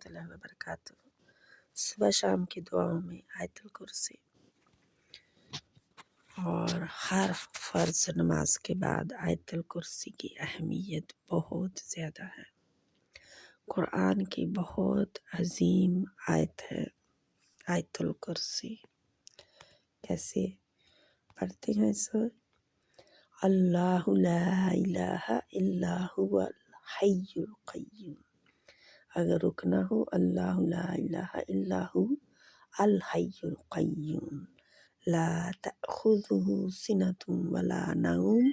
اللہ وبرکاتہ۔ صبح شام کی دعاؤں میں آیت الکرسی، اور ہر فرض نماز کے بعد آیت الکرسی کی اہمیت بہت زیادہ ہے۔ قرآن کی بہت عظیم آیت ہے آیت الکرسی۔ کیسے پڑھتے ہیں اس وقت؟ اللہ لا الہ الا هو الحی القیوم۔ اگر رکنا ہو، اللہ لا الہ الا هو الحی القیوم لا تأخذہ سنۃ ولا نوم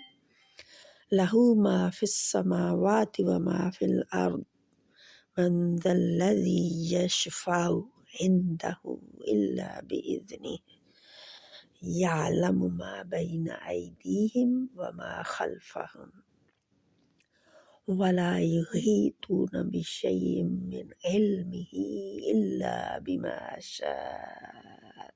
لہ ما فی السماوات وما فی الارض من ذا الذی یشفع عندہ الا بإذنہ یعلم ما بین ایدیہم وما خلفہم ولا یحیطون بشیء من علمہ الا بما شاء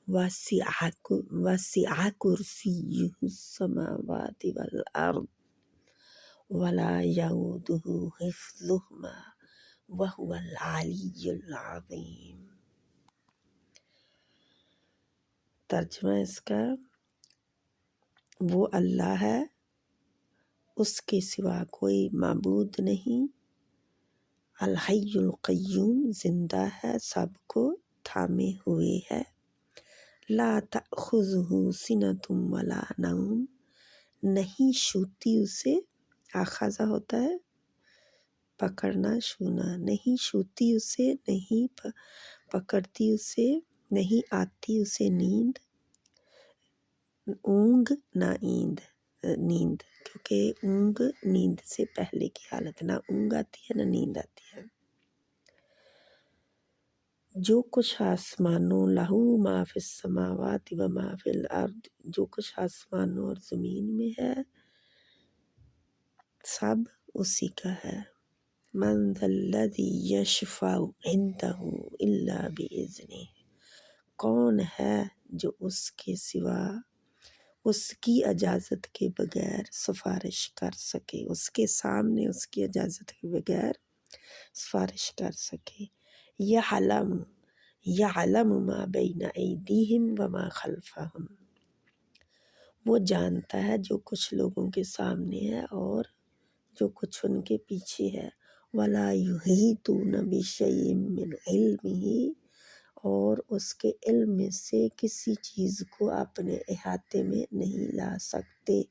وسع کرسیہ السماوات والارض ولا یؤودہ حفظہما وہو العلی العظیم۔ ترجمہ اس کا، وہ اللہ ہے، اس کے سوا کوئی معبود نہیں، الحی القیوم، زندہ ہے، سب کو تھامے ہوئے ہے، لا تأخذہ سنۃ ولا نوم، نہیں چھوتی اسے، آخذہ ہوتا ہے پکڑنا چھونا، نہیں چھوتی اسے، نہیں پکڑتی اسے، نہیں آتی اسے نیند، اونگ نہ نیند، کیونکہ اونگ نیند سے پہلے کی حالت، نہ اونگ آتی ہے نہ نیند آتی ہے۔ جو کچھ آسمانوں، لہو ما فی السماوات و ما فی الارض، جو کچھ آسمانوں اور زمین میں ہے سب اسی کا ہے۔ من ذا الذی یشفع عندہ الا بإذنہ، کون ہے جو اس کے سوا اس کی اجازت کے بغیر سفارش کر سکے، اس کے سامنے اس کی اجازت کے بغیر سفارش کر سکے۔ یعلم ما بین ایدیہم وما خلفہم، وہ جانتا ہے جو کچھ لوگوں کے سامنے ہے اور جو کچھ ان کے پیچھے ہے۔ ولا یحیطون بشیء من علمہ، اور اس کے علم سے کسی چیز کو اپنے احاطے میں نہیں لا سکتے،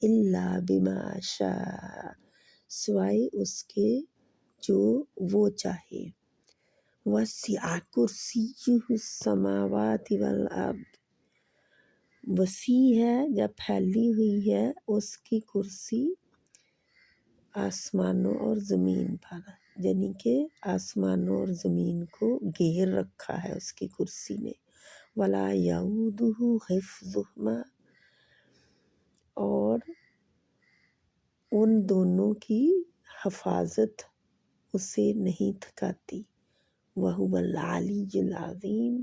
الا بما شاء، سوائے اس کے جو وہ چاہے۔ وسع کرسیہ السماوات والارض، وسیع ہے یا پھیلی ہوئی ہے اس کی کرسی آسمانوں اور زمین پر، یعنی کہ آسمانوں اور زمین کو گھیر رکھا ہے اس کی کرسی نے۔ ولا یؤودہ حفظہما، اور ان دونوں کی حفاظت اسے نہیں تھکاتی۔ وہو العلی العظیم،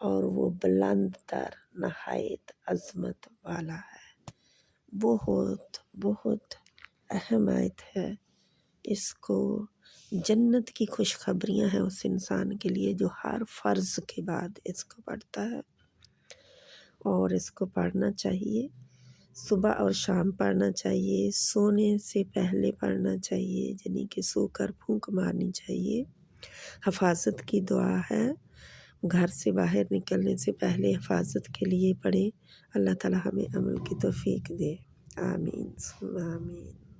اور وہ بلند تر نہایت عظمت والا ہے۔ بہت بہت اہم آیت ہے، اس کو جنت کی خوشخبریاں ہیں اس انسان کے لیے جو ہر فرض کے بعد اس کو پڑھتا ہے، اور اس کو پڑھنا چاہیے، صبح اور شام پڑھنا چاہیے، سونے سے پہلے پڑھنا چاہیے، یعنی کہ سو کر پھونک مارنی چاہیے۔ حفاظت کی دعا ہے، گھر سے باہر نکلنے سے پہلے حفاظت کے لیے پڑھیں۔ اللہ تعالی ہمیں عمل کی توفیق دے، آمین ثم آمین۔